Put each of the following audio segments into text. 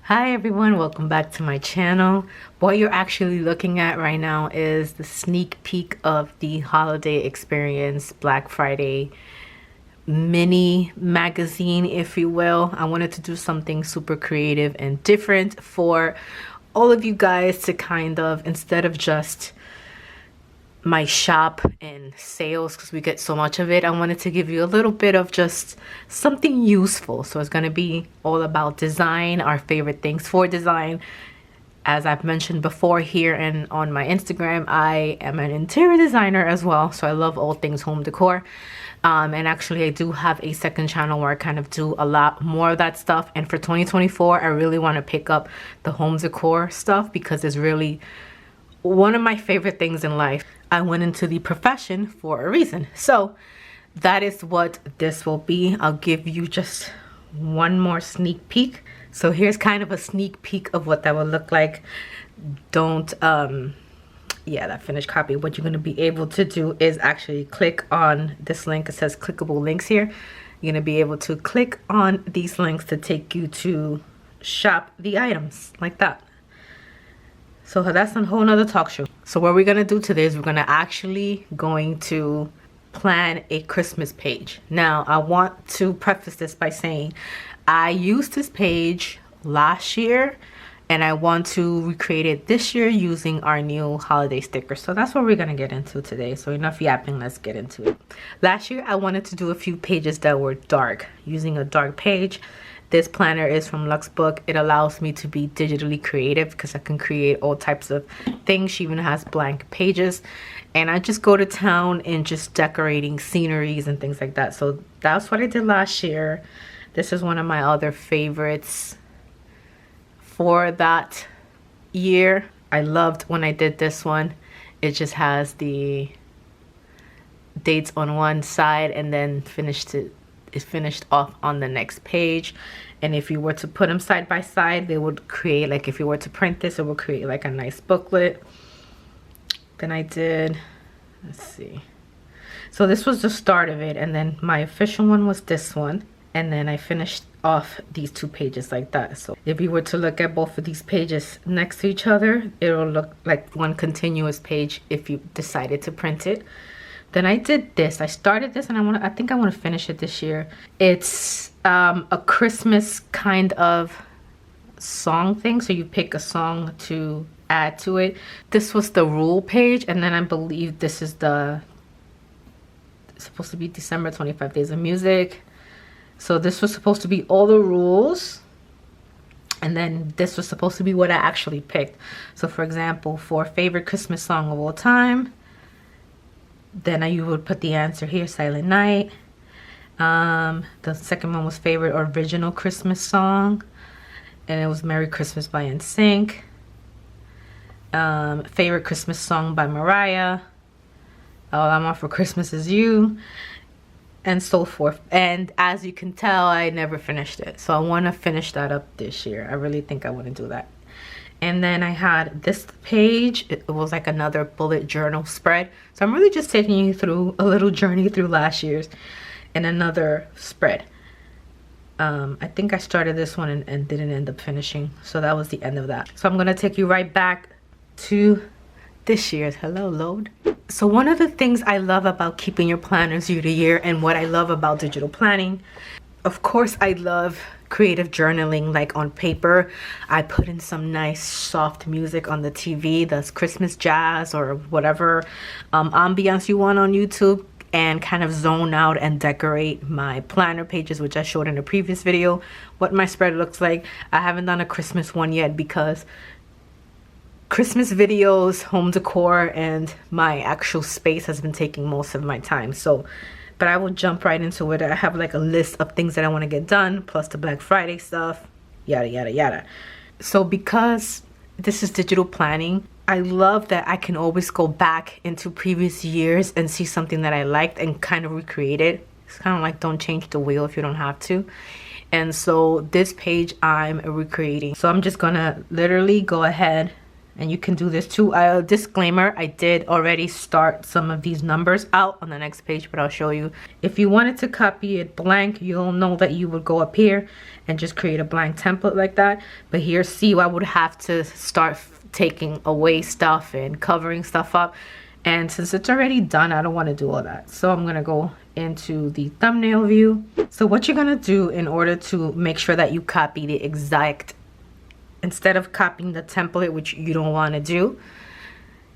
Hi everyone, welcome back to my channel. What you're actually looking at right now is the sneak peek of the holiday experience Black Friday mini magazine, if you will. I wanted to do something super creative and different for all of you guys to kind of, instead of just my shop and sales, because we get so much of it, I wanted to give you a little bit of just something useful. So it's going to be all about design, our favorite things for design. As I've mentioned before here and on my Instagram, I am an interior designer as well, so I love all things home decor. And actually I do have a second channel where I kind of do a lot more of that stuff, and for 2024 I really want to pick up the home decor stuff because it's really one of my favorite things in life. I went into the profession for a reason. So that is what this will be. I'll give you just one more sneak peek. So here's kind of a sneak peek of what that will look like. Don't, yeah, that finished copy. What you're going to be able to do is actually click on this link. It says clickable links here. You're going to be able to click on these links to take you to shop the items like that. So that's a whole nother talk show. So what we're gonna do today is we're going to plan a Christmas page. Now I want to preface this by saying I used this page last year and I want to recreate it this year using our new holiday stickers. So that's what we're gonna get into today. So enough yapping, let's get into it. Last year I wanted to do a few pages that were dark, using a dark page. This planner is from Luxbook. It allows me to be digitally creative because I can create all types of things. She even has blank pages. And I just go to town and just decorating sceneries and things like that. So that's what I did last year. This is one of my other favorites for that year. I loved when I did this one. It just has the dates on one side and then is finished off on the next page. And if you were to put them side by side, they would create, like if you were to print this, it would create like a nice booklet. Then I did, let's see, so this was the start of it, and then my official one was this one, and then I finished off these two pages like that. So if you were to look at both of these pages next to each other, it will look like one continuous page if you decided to print it. Then I did this. I started this and I think I want to finish it this year. It's a Christmas kind of song thing. So you pick a song to add to it. This was the rule page, and then I believe this is it's supposed to be December 25 Days of Music. So this was supposed to be all the rules. And then this was supposed to be what I actually picked. So for example, for favorite Christmas song of all time, then you would put the answer here, Silent Night. The second one was favorite original Christmas song, and it was Merry Christmas by NSYNC. Favorite Christmas song by Mariah. All I Want for Christmas Is You, and so forth. And as you can tell, I never finished it, so I want to finish that up this year. I really think I want to do that. And then I had this page. It was like another bullet journal spread. So I'm really just taking you through a little journey through last year's and another spread. I think I started this one and didn't end up finishing. So that was the end of that. So I'm going to take you right back to this year's. Hello, load. So one of the things I love about keeping your planners year to year, and what I love about digital planning, of course, I love creative journaling, like on paper. I put in some nice soft music on the TV, that's Christmas jazz or whatever ambiance you want on YouTube, and kind of zone out and decorate my planner pages, which I showed in a previous video what my spread looks like. I haven't done a Christmas one yet because Christmas videos, home decor, and my actual space has been taking most of my time. So but I will jump right into it. I have like a list of things that I want to get done, plus the Black Friday stuff, yada, yada, yada. So because this is digital planning, I love that I can always go back into previous years and see something that I liked and kind of recreate it. It's kind of like don't change the wheel if you don't have to. And so this page I'm recreating. So I'm just gonna literally go ahead And you can do this too. Disclaimer, I did already start some of these numbers out on the next page, but I'll show you. If you wanted to copy it blank, you'll know that you would go up here and just create a blank template like that. But here, see, I would have to start taking away stuff and covering stuff up. And since it's already done, I don't want to do all that. So I'm going to go into the thumbnail view. So what you're going to do in order to make sure that you copy the exact, instead of copying the template, which you don't want to do,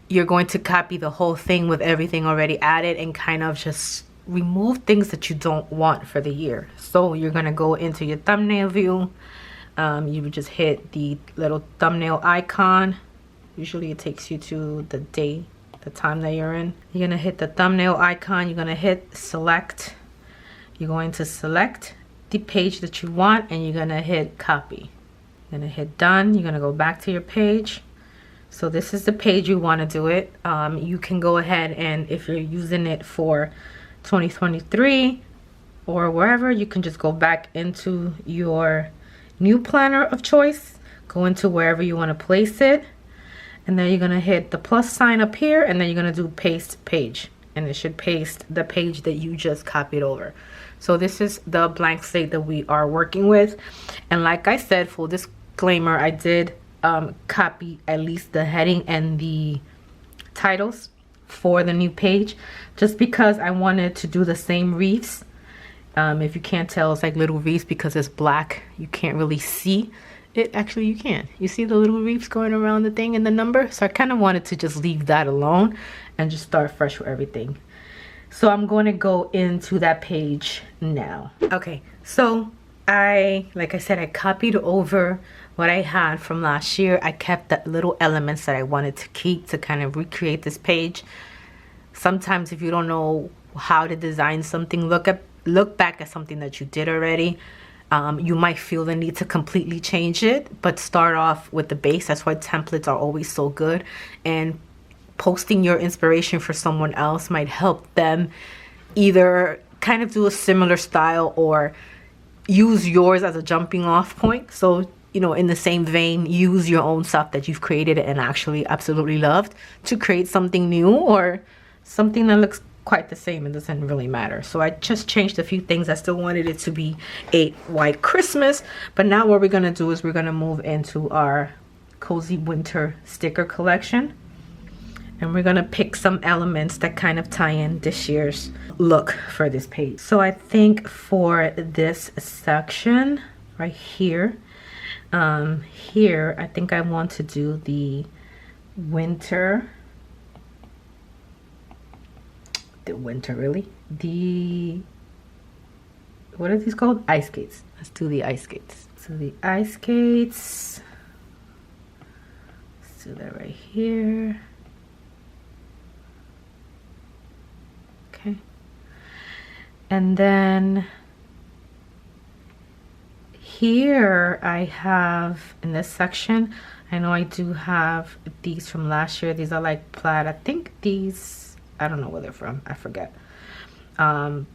you're going to copy the whole thing with everything already added and kind of just remove things that you don't want for the year. So you're going to go into your thumbnail view. You would just hit the little thumbnail icon. Usually it takes you to the day, the time that you're in. You're going to hit the thumbnail icon. You're going to hit select. You're going to select the page that you want and you're going to hit copy. You're going to hit done. You're going to go back to your page. So this is the page you want to do it. You can go ahead and if you're using it for 2023 or wherever, you can just go back into your new planner of choice. Go into wherever you want to place it. And then you're going to hit the plus sign up here and then you're going to do paste page. And it should paste the page that you just copied over. So this is the blank slate that we are working with. And like I said, full disclaimer, I did copy at least the heading and the titles for the new page just because I wanted to do the same reefs. If you can't tell, it's like little reefs because it's black. You can't really see it. Actually, you can. You see the little reefs going around the thing and the number? So I kind of wanted to just leave that alone and just start fresh with everything. So I'm going to go into that page now. Okay, so like I said, I copied over what I had from last year. I kept the little elements that I wanted to keep to kind of recreate this page. Sometimes if you don't know how to design something, look back at something that you did already. You might feel the need to completely change it, but start off with the base. That's why templates are always so good. And posting your inspiration for someone else might help them either kind of do a similar style or use yours as a jumping off point. So, you know, in the same vein, use your own stuff that you've created and actually absolutely loved to create something new or something that looks quite the same. It doesn't really matter. So I just changed a few things. I still wanted it to be a white Christmas, but now what we're going to do is we're going to move into our cozy winter sticker collection. And we're going to pick some elements that kind of tie in this year's look for this page. So I think for this section right here, I think I want to do the winter. What are these called? Ice skates. Let's do the ice skates. So the ice skates. Let's do that right here. Okay, and then here I have in this section, I know I do have these from last year. These are like plaid. I think these, I don't know where they're from, I forget. And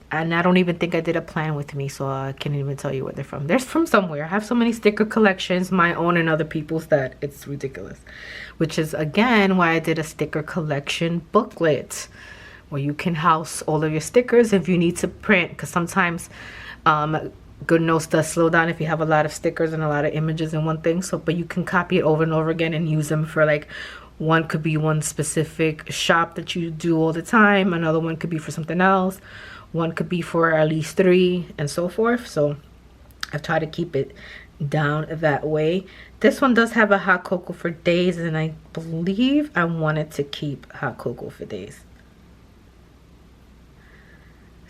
I don't even think I did a plan with me, so I can't even tell you where they're from. They're from somewhere. I have so many sticker collections, my own and other people's, that it's ridiculous. Which is again why I did a sticker collection booklet, where you can house all of your stickers if you need to print, because sometimes good notes does slow down if you have a lot of stickers and a lot of images in one thing. So but you can copy it over and over again and use them for, like, one could be one specific shop that you do all the time, another one could be for something else, one could be for at least 3, and so forth. So I've tried to keep it down that way. This one does have a hot cocoa for days, and I believe I wanted to keep hot cocoa for days.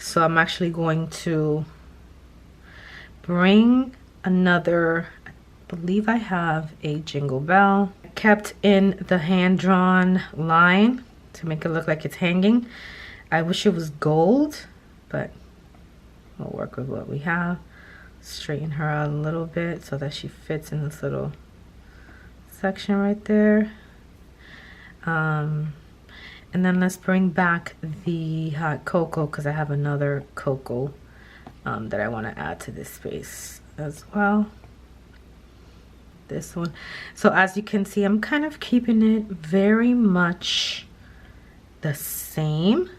So I'm actually going to bring another, I believe I have a jingle bell. I kept in the hand-drawn line to make it look like it's hanging. I wish it was gold, but we'll work with what we have. Straighten her out a little bit so that she fits in this little section right there. And then let's bring back the hot cocoa, because I have another cocoa that I want to add to this space as well. this one. So as you can see, I'm kind of keeping it very much the same,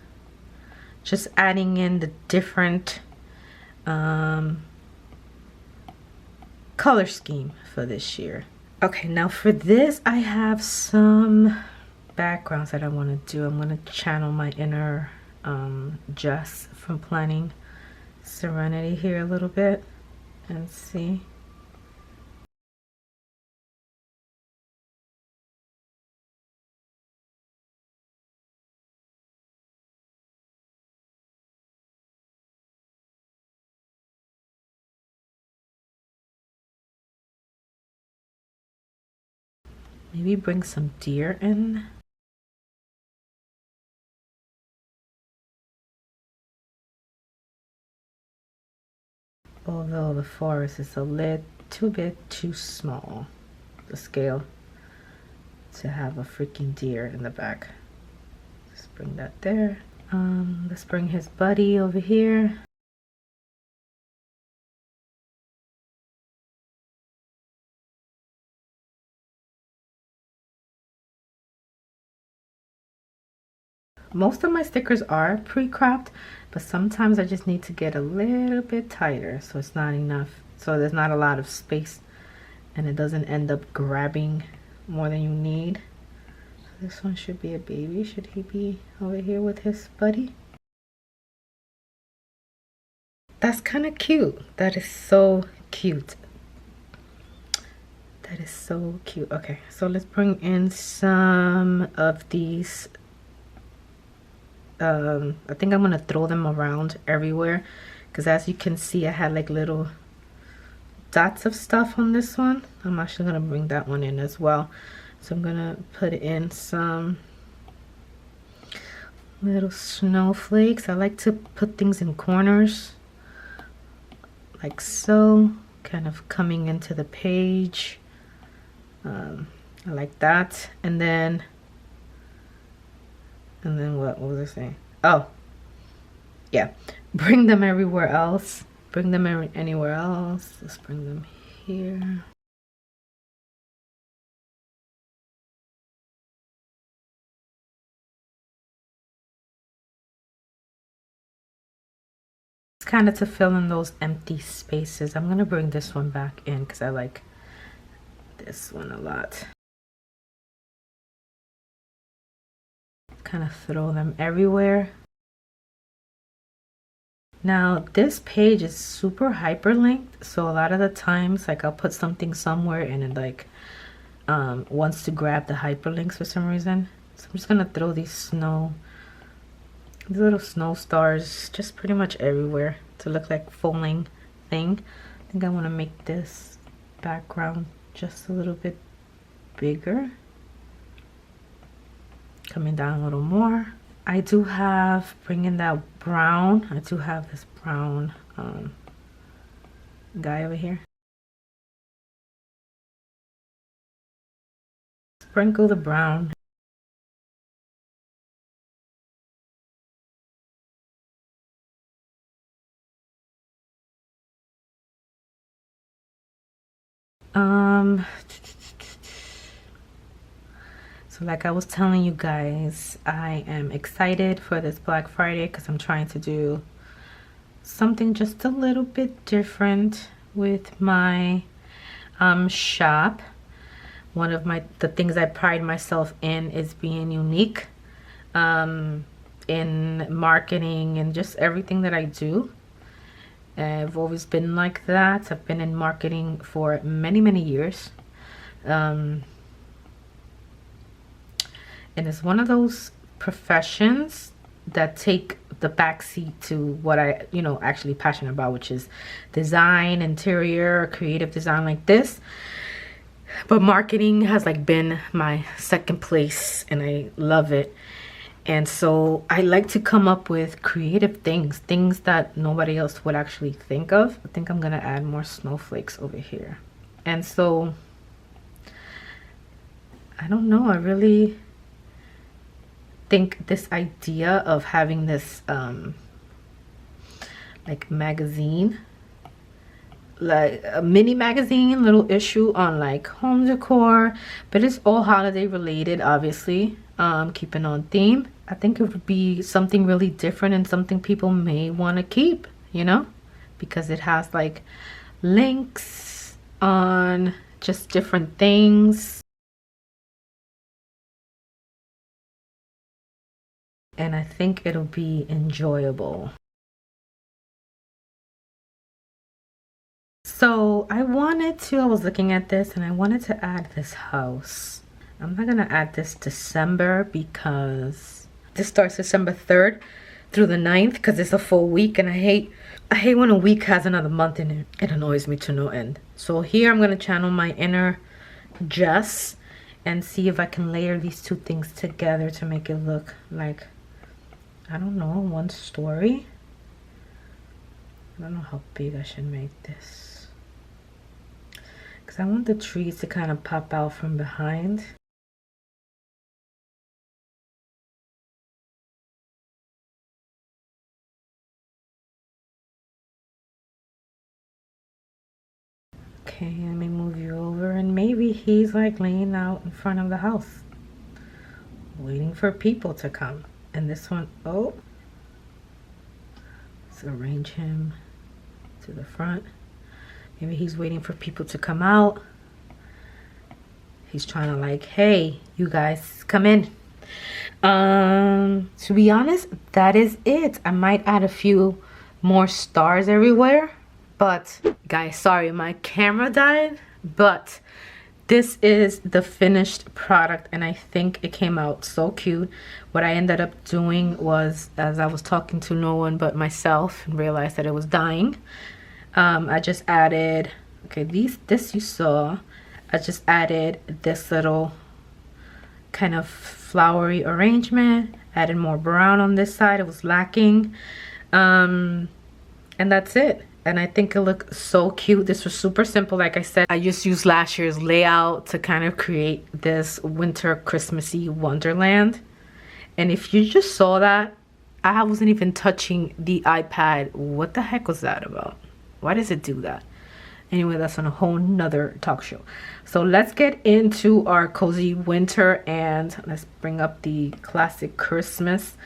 just adding in the different color scheme for this year. Okay, now for this, I have some backgrounds that I want to do. I'm going to channel my inner Jess from Planning Serenity here a little bit and see. Maybe bring some deer in. Although the forest is a little bit too small, the scale, to have a freaking deer in the back. Let's bring that there. Let's bring his buddy over here. Most of my stickers are pre-cropped, but sometimes I just need to get a little bit tighter so it's not enough, so there's not a lot of space and it doesn't end up grabbing more than you need. So this one should be a baby. Should he be over here with his buddy? That's kind of cute. That is so cute. That is so cute. Okay, so let's bring in some of these. I think I'm gonna throw them around everywhere because as you can see, I had like little dots of stuff on this one. I'm actually gonna bring that one in as well. So I'm gonna put in some little snowflakes. I like to put things in corners like so, kind of coming into the page. I like that. And then what was I saying? Oh, yeah, bring them everywhere else. Bring them anywhere else. Let's bring them here. It's kind of to fill in those empty spaces. I'm gonna bring this one back in because I like this one a lot. Kind of throw them everywhere. Now this page is super hyperlinked, so a lot of the times like I'll put something somewhere and it like wants to grab the hyperlinks for some reason. So I'm just gonna throw these little snow stars just pretty much everywhere to look like folding thing. I think I want to make this background just a little bit bigger. Coming down a little more. I do have, bringing that brown, I do have this brown guy over here. Sprinkle the brown. So like I was telling you guys, I am excited for this Black Friday because I'm trying to do something just a little bit different with my shop. One of the things I pride myself in is being unique in marketing and just everything that I do. I've always been like that. I've been in marketing for many years. And it's one of those professions that take the backseat to what I, actually passionate about, which is design, interior, creative design like this. But marketing has like been my second place and I love it. And so I like to come up with creative things that nobody else would actually think of. I think I'm gonna add more snowflakes over here. And so I don't know, I really think this idea of having this like magazine like a mini magazine, little issue on like home decor, but it's all holiday related, obviously. Keeping on theme. I think it would be something really different and something people may want to keep, you know, because it has like links on just different things. And I think it'll be enjoyable. So I was looking at this and I wanted to add this house. I'm not gonna add this December because this starts December 3rd through the 9th because it's a full week, and I hate when a week has another month in it. It annoys me to no end. So here I'm gonna channel my inner Jess and see if I can layer these two things together to make it look like, I don't know, one story. I don't know how big I should make this, because I want the trees to kind of pop out from behind. Okay, let me move you over, and maybe he's like laying out in front of the house, waiting for people to come. And this one, oh, let's arrange him to the front. Maybe he's waiting for people to come out. He's trying to like, hey, you guys come in. To be honest, that is it. I might add a few more stars everywhere, but guys, sorry, my camera died, but this is the finished product and I think it came out so cute. What I ended up doing was, as I was talking to no one but myself and realized that it was dying, I just added, okay, this you saw, I just added this little kind of flowery arrangement, added more brown on this side, it was lacking, and that's it. And I think it looked so cute. This was super simple. Like I said, I just used last year's layout to kind of create this winter Christmassy wonderland. And if you just saw that, I wasn't even touching the iPad. What the heck was that about? Why does it do that? Anyway, that's on a whole nother talk show. So let's get into our cozy winter, and let's bring up the classic Christmas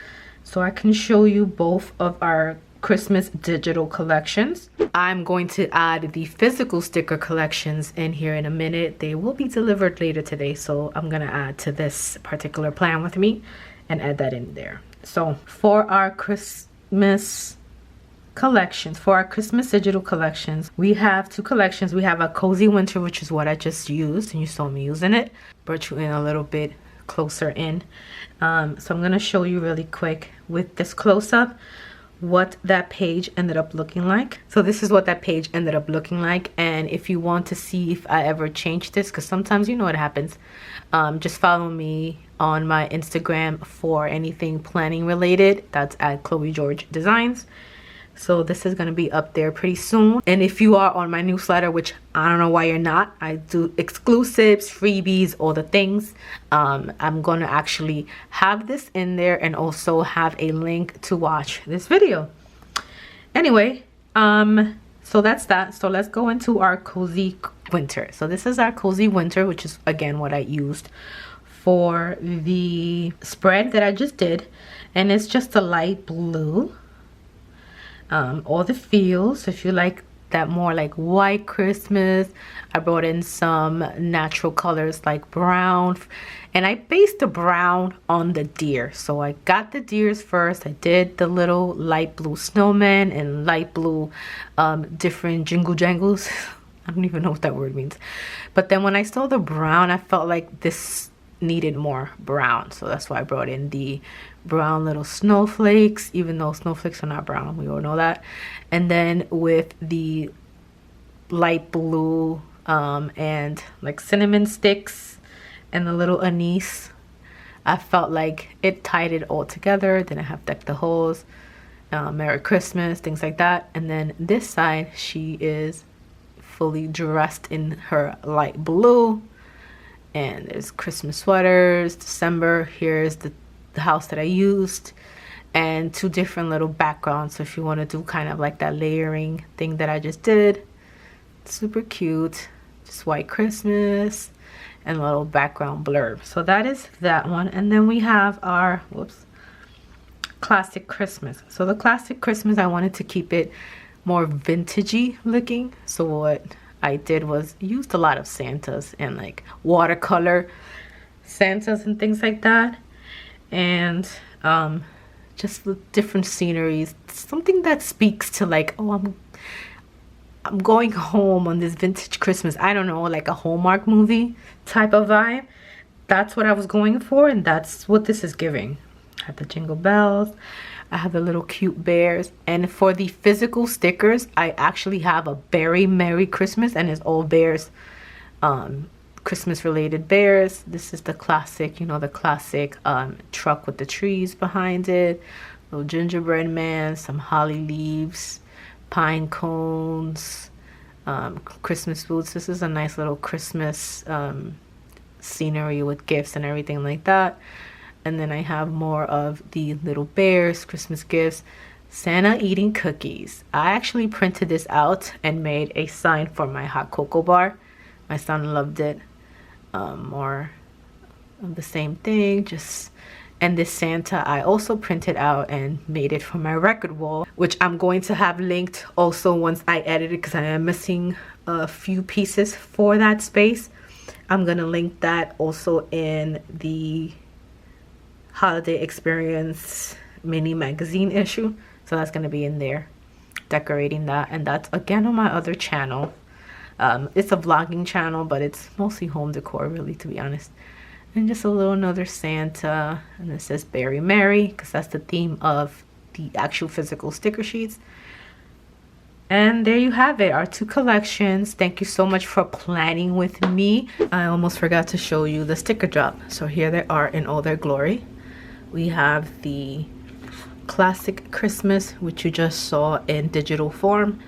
so I can show you both of our Christmas digital collections. I'm going to add the physical sticker collections in here in a minute. They will be delivered later today, so I'm gonna add to this particular plan with me and add that in there. So for our Christmas collections, for our Christmas digital collections, we have two collections. We have a cozy winter, which is what I just used and you saw me using it. Brought you in a little bit closer in. So I'm gonna show you really quick with this close-up what that page ended up looking like. So this is what that page ended up looking like, and if you want to see if I ever changed this, because sometimes you know what happens, just follow me on my Instagram for anything planning related. That's at Chloe George Designs. So this is going to be up there pretty soon. And if you are on my newsletter, which I don't know why you're not, I do exclusives, freebies, all the things. I'm going to actually have this in there and also have a link to watch this video. Anyway, so that's that. So let's go into our cozy winter. So this is our cozy winter, which is again what I used for the spread that I just did. And it's just a light blue. All the feels, if you like that more like white Christmas, I brought in some natural colors like brown, and I based the brown on the deer. So I got the deers first. I did the little light blue snowman and light blue different jingle jangles. I don't even know what that word means, but then when I saw the brown, I felt like this needed more brown, so that's why I brought in the brown little snowflakes, even though snowflakes are not brown, we all know that. And then with the light blue and like cinnamon sticks and the little anise, I felt like it tied it all together. Then I have Deck the Halls, Merry Christmas, things like that. And then this side, she is fully dressed in her light blue, and there's Christmas sweaters, December. Here's the house that I used, and two different little backgrounds. So if you want to do kind of like that layering thing that I just did, Super cute. Just white Christmas and a little background blurb. So that is that one. And then we have our, whoops, classic Christmas. So the classic Christmas, I wanted to keep it more vintagey looking. So what I did was used a lot of Santas and like watercolor Santas and things like that. And just with different sceneries, something that speaks to like, oh, I'm going home on this vintage Christmas. I don't know, like a Hallmark movie type of vibe. That's what I was going for, and that's what this is giving. I have the jingle bells. I have the little cute bears. And for the physical stickers, I actually have a Very Merry Christmas, and it's all bears, Christmas related bears. This is the classic, you know, the classic truck with the trees behind it. Little gingerbread man, some holly leaves, pine cones, Christmas boots. This is a nice little Christmas scenery with gifts and everything like that. And then I have more of the little bears, Christmas gifts, Santa eating cookies. I actually printed this out and made a sign for my hot cocoa bar. My son loved it. More of the same thing, just. And this Santa I also printed out and made it for my record wall, which I'm going to have linked also once I edit it, because I am missing a few pieces for that space. I'm gonna link that also in the holiday experience mini magazine issue, so that's gonna be in there, decorating that. And that's again on my other channel. It's a vlogging channel, but it's mostly home decor, really, to be honest. And just a little another Santa, and it says Very Merry, because that's the theme of the actual physical sticker sheets. And there you have it, our two collections. Thank you so much for planning with me. I almost forgot to show you the sticker drop. So here they are in all their glory. We have the classic Christmas, which you just saw in digital form,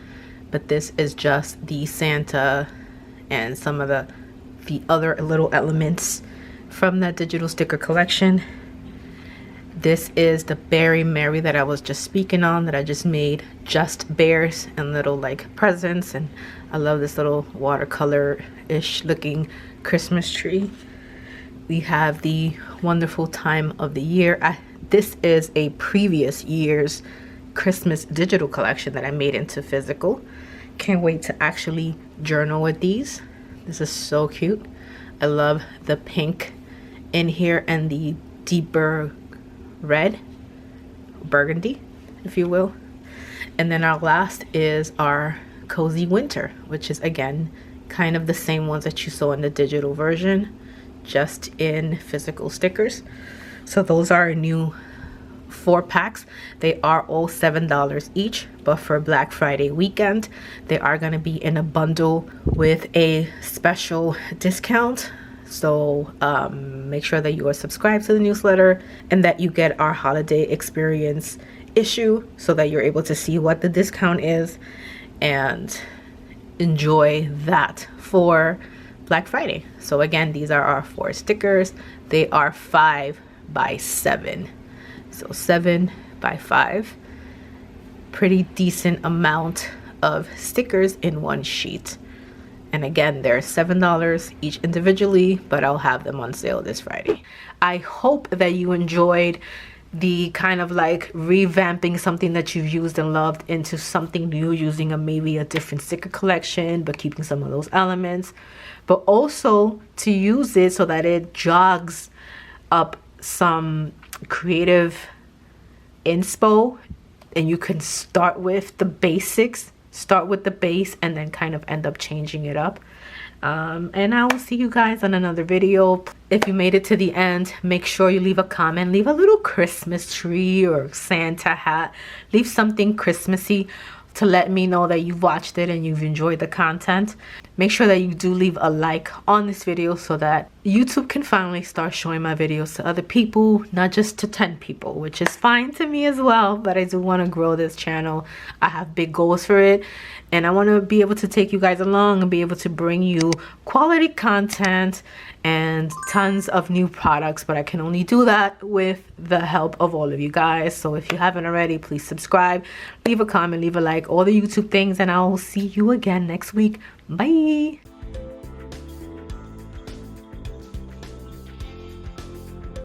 but this is just the Santa and some of the other little elements from that digital sticker collection. This is the Very Merry that I was just speaking on, that I just made just bears and little like presents. And I love this little watercolor-ish looking Christmas tree. We have the Wonderful Time of the Year. This is a previous year's Christmas digital collection that I made into physical. Can't wait to actually journal with these. This is so cute. I love the pink in here and the deeper red, burgundy, if you will. And then our last is our Cozy Winter, which is again kind of the same ones that you saw in the digital version, just in physical stickers. So those are our new 4 packs. They are all $7 each, but for Black Friday weekend they are going to be in a bundle with a special discount. So make sure that you are subscribed to the newsletter and that you get our holiday experience issue, so that you're able to see what the discount is and enjoy that for Black Friday. So again, these are our 4 stickers. They are 5 by 7. So 7 by 5. Pretty decent amount of stickers in one sheet. And again, they're $7 each individually, but I'll have them on sale this Friday. I hope that you enjoyed the kind of like revamping something that you've used and loved into something new, using maybe a different sticker collection, but keeping some of those elements, but also to use it so that it jogs up some creative inspo, and you can start with the basics. Start with the base and then kind of end up changing it up. And I will see you guys on another video. If you made it to the end, make sure you leave a comment. Leave a little Christmas tree or Santa hat. Leave something Christmassy to let me know that you've watched it and you've enjoyed the content. Make sure that you do leave a like on this video so that YouTube can finally start showing my videos to other people, not just to 10 people, which is fine to me as well, but I do want to grow this channel. I have big goals for it, and I want to be able to take you guys along and be able to bring you quality content and tons of new products, but I can only do that with the help of all of you guys. So if you haven't already, please subscribe, leave a comment, leave a like, all the YouTube things, and I'll see you again next week. Bye.